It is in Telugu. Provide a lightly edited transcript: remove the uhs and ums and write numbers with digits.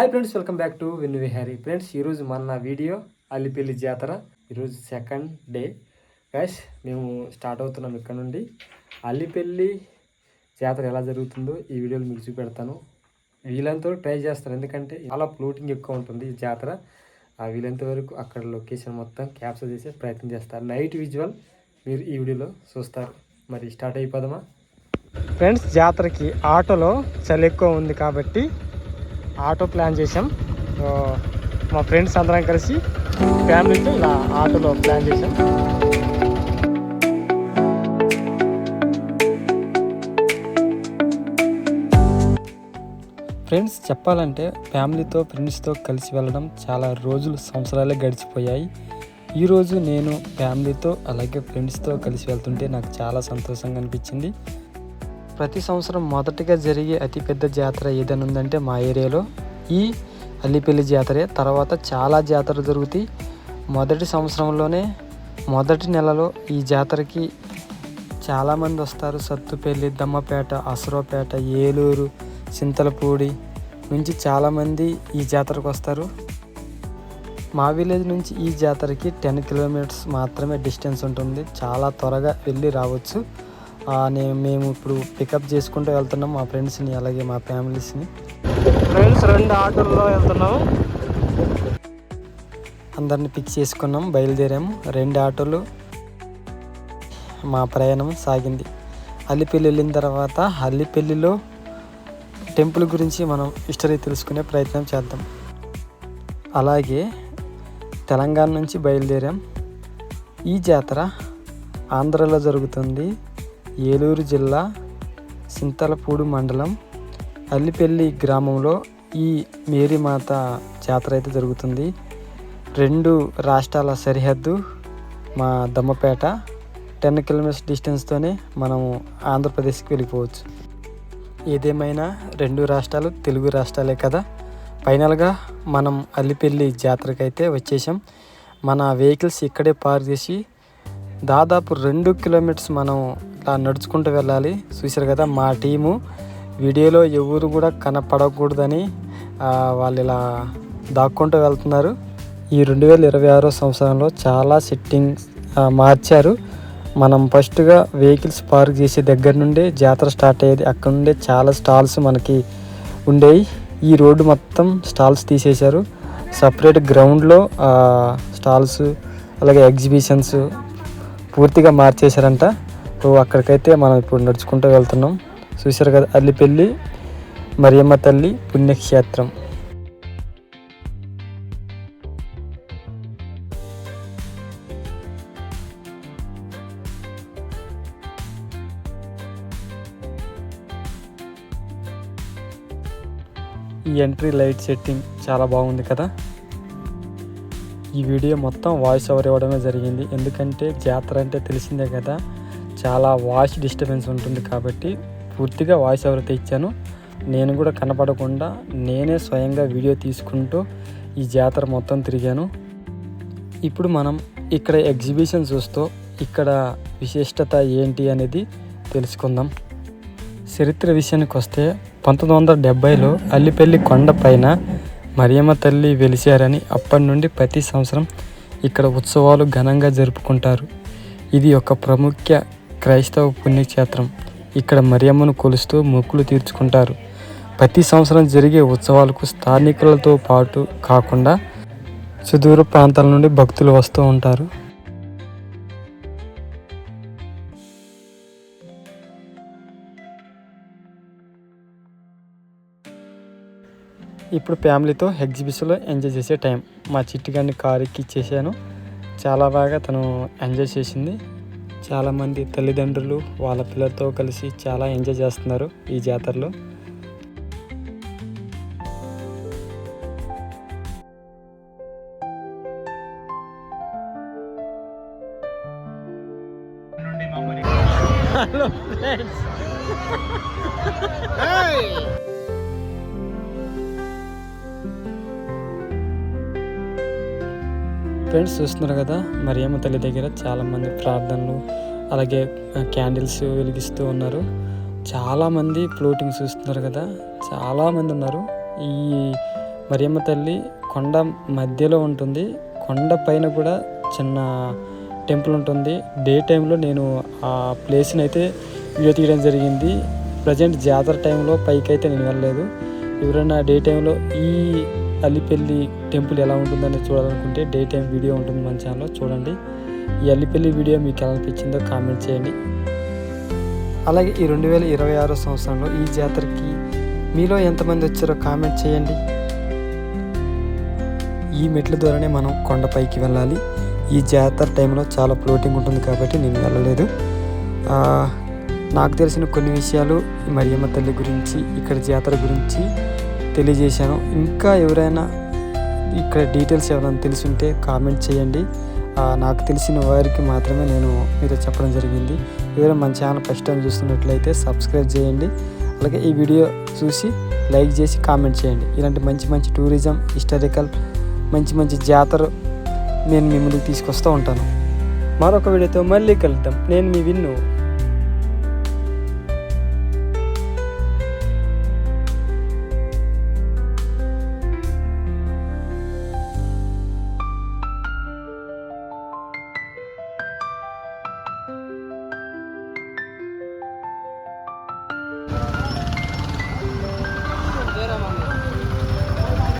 Hi friends, welcome back to win Vihari. Friends, ఈరోజు మన వీడియో అల్లిపల్లి జాతర. ఈరోజు సెకండ్ డే గైస్. మేము స్టార్ట్ అవుతున్నాం ఇక్కడ నుండి. అల్లిపల్లి జాతర ఎలా జరుగుతుందో ఈ వీడియోలో మీకు చూపెడతాను. వీలంత ట్రై చేస్తాను, ఎందుకంటే చాలా ఫ్లోటింగ్ ఎక్కువ ఉంటుంది ఈ జాతర. వీలంత వరకు అక్కడ లొకేషన్ మొత్తం క్యాప్చర్ చేసే ప్రయత్నం చేస్తారు. నైట్ విజువల్ మీరు ఈ వీడియోలో చూస్తారు. మరి స్టార్ట్ అయిపోదామా ఫ్రెండ్స్? జాతరకి ఆటోలో చలి ఎక్కువ ఉంది కాబట్టి ఆటో ప్లాన్ చేసాం. మా ఫ్రెండ్స్ అందరం కలిసి ఫ్యామిలీతో ఇలా ఆటోలో ప్లాన్ చేసాం. ఫ్రెండ్స్, చెప్పాలంటే ఫ్యామిలీతో ఫ్రెండ్స్తో కలిసి వెళ్ళడం చాలా రోజులు, సంవత్సరాలే గడిచిపోయాయి. ఈరోజు నేను ఫ్యామిలీతో అలాగే ఫ్రెండ్స్తో కలిసి వెళ్తుంటే నాకు చాలా సంతోషంగా అనిపించింది. ప్రతి సంవత్సరం మొదటిగా జరిగే అతిపెద్ద జాతర ఏదైనా ఉందంటే మా ఏరియాలో ఈ అల్లిపల్లి జాతరే. తర్వాత చాలా జాతరలు జరుగుతాయి. మొదటి సంవత్సరంలోనే మొదటి నెలలో ఈ జాతరకి చాలామంది వస్తారు. సత్తుపల్లి, దమ్మపేట, అసరోపేట, ఏలూరు, చింతలపూడి నుంచి చాలామంది ఈ జాతరకు వస్తారు. మా విలేజ్ నుంచి ఈ జాతరకి 10 కిలోమీటర్స్ మాత్రమే డిస్టెన్స్ ఉంటుంది. చాలా త్వరగా వెళ్ళి రావచ్చు. మేము ఇప్పుడు పికప్ చేసుకుంటూ వెళ్తున్నాం మా ఫ్రెండ్స్ని అలాగే మా ఫ్యామిలీస్ని. ఫ్రెండ్స్, 2 ఆటోల్లో వెళ్తున్నాము. అందరిని పిక్ చేసుకున్నాం, బయలుదేరాము. 2 ఆటోలు మా ప్రయాణం సాగింది. అల్లిపల్లి వెళ్ళిన తర్వాత అల్లిపల్లిలో టెంపుల్ గురించి మనం హిస్టరీ తెలుసుకునే ప్రయత్నం చేద్దాం. అలాగే తెలంగాణ నుంచి బయలుదేరాం. ఈ జాతర ఆంధ్రలో జరుగుతుంది. ఏలూరు జిల్లా చింతలపూడి మండలం అల్లిపల్లి గ్రామంలో ఈ మేరీమాత జాతర అయితే జరుగుతుంది. 2 రాష్ట్రాల సరిహద్దు మా దమ్మపేట. 10 కిలోమీటర్స్ డిస్టెన్స్తోనే మనము ఆంధ్రప్రదేశ్కి వెళ్ళిపోవచ్చు. ఏదేమైనా 2 రాష్ట్రాలు తెలుగు రాష్ట్రాలే కదా. ఫైనల్గా మనం అల్లిపల్లి జాతరకి అయితే వచ్చేసాం. మన వెహికల్స్ ఇక్కడే పార్క్ చేసి దాదాపు 2 కిలోమీటర్స్ మనం ఇలా నడుచుకుంటూ వెళ్ళాలి. చూశారు కదా, మా టీము వీడియోలో ఎవరు కూడా కనపడకూడదని వాళ్ళు ఇలా దాక్కుంటూ వెళ్తున్నారు. ఈ 2026 సంవత్సరంలో చాలా సెట్టింగ్స్ మార్చారు. మనం ఫస్ట్గా వెహికల్స్ పార్క్ చేసే దగ్గర నుండే జాతర స్టార్ట్ అయ్యేది. అక్కడ నుండే చాలా స్టాల్స్ మనకి ఉండేవి. ఈ రోడ్డు మొత్తం స్టాల్స్ తీసేశారు. సపరేట్ గ్రౌండ్లో స్టాల్స్ అలాగే ఎగ్జిబిషన్స్ పూర్తిగా మార్చేశారంట. సో అక్కడికైతే మనం ఇప్పుడు నడుచుకుంటూ వెళ్తున్నాం. చూశారు కదా, అల్లిపల్లి మరియమ్మ తల్లి పుణ్యక్షేత్రం. ఈ ఎంట్రీ లైట్ సెట్టింగ్ చాలా బాగుంది కదా. ఈ వీడియో మొత్తం వాయిస్ ఓవర్ ఇవ్వడమే జరిగింది, ఎందుకంటే జాతర అంటే తెలిసిందే కదా, చాలా వాయిస్ డిస్టర్బెన్స్ ఉంటుంది కాబట్టి పూర్తిగా వాయిస్ ఓవర్ అయితే ఇచ్చాను. నేను కూడా కనపడకుండా నేనే స్వయంగా వీడియో తీసుకుంటూ ఈ జాతర మొత్తం తిరిగాను. ఇప్పుడు మనం ఇక్కడ ఎగ్జిబిషన్ చూస్తూ ఇక్కడ విశిష్టత ఏంటి అనేది తెలుసుకుందాం. చరిత్ర విషయానికి వస్తే 1970లో అల్లిపల్లి కొండ పైన మరియమ్మ తల్లి వెలిశారని అప్పటి నుండి ప్రతి సంవత్సరం ఇక్కడ ఉత్సవాలు ఘనంగా జరుపుకుంటారు. ఇది ఒక ప్రముఖ క్రైస్తవ పుణ్యక్షేత్రం. ఇక్కడ మరియమ్మను కొలుస్తూ మొక్కులు తీర్చుకుంటారు. ప్రతి సంవత్సరం జరిగే ఉత్సవాలకు స్థానికులతో పాటు కాకుండా సుదూర ప్రాంతాల నుండి భక్తులు వస్తూ ఉంటారు. ఇప్పుడు ఫ్యామిలీతో ఎగ్జిబిషన్లో ఎంజాయ్ చేసే టైం. మా చిట్టుగాన్ని కారు ఎక్కిచ్చేసాను. చాలా బాగా తను ఎంజాయ్ చేసింది. చాలామంది తల్లిదండ్రులు వాళ్ళ పిల్లలతో కలిసి చాలా ఎంజాయ్ చేస్తున్నారు ఈ జాతరలో. హలో ఫ్రెండ్స్, ఫ్రెండ్స్ చూస్తున్నారు కదా, మరియమ్మ తల్లి దగ్గర చాలామంది ప్రార్థనలు అలాగే క్యాండిల్స్ వెలిగిస్తూ ఉన్నారు. చాలామంది ఫ్లోటింగ్ చూస్తున్నారు కదా, చాలామంది ఉన్నారు. ఈ మరియమ్మ తల్లి కొండ మధ్యలో ఉంటుంది. కొండ పైన కూడా చిన్న టెంపుల్ ఉంటుంది. డే టైంలో నేను ఆ ప్లేస్ని అయితే వీడియో తీయడం జరిగింది. ప్రజెంట్ జాతర టైంలో పైకి అయితే నేను వెళ్ళలేదు. ఎవరైనా డే టైంలో ఈ అల్లిపల్లి టెంపుల్ ఎలా ఉంటుందని చూడాలనుకుంటే డే టైం వీడియో ఉంటుంది మన ఛానల్లో, చూడండి. ఈ అల్లిపల్లి వీడియో మీకు ఎలా అనిపించిందో కామెంట్ చేయండి. అలాగే ఈ 2026 సంవత్సరంలో ఈ జాతరకి మీలో ఎంతమంది వచ్చారో కామెంట్ చేయండి. ఈ మెట్ల ద్వారానే మనం కొండపైకి వెళ్ళాలి. ఈ జాతర టైంలో చాలా ఫ్లోటింగ్ ఉంటుంది కాబట్టి నేను వెళ్ళలేదు. నాకు తెలిసిన కొన్ని విషయాలు ఈ మరియమ్మ తల్లి గురించి, ఇక్కడ జాతర గురించి తెలియజేశాను. ఇంకా ఎవరైనా ఇక్కడ డీటెయిల్స్ ఎవరైనా తెలిసి కామెంట్ చేయండి. నాకు తెలిసిన వారికి మాత్రమే నేను మీతో చెప్పడం జరిగింది. ఎవరైనా మన ఛానల్ ఫస్ట్ టైం చూస్తున్నట్లయితే సబ్స్క్రైబ్ చేయండి. అలాగే ఈ వీడియో చూసి లైక్ చేసి కామెంట్ చేయండి. ఇలాంటి మంచి మంచి టూరిజం, హిస్టారికల్ మంచి మంచి జాతర నేను మీ ముందుకు తీసుకొస్తూ ఉంటాను. మరొక వీడియోతో మళ్ళీ కలుద్దాం. నేను మీ విన్ను.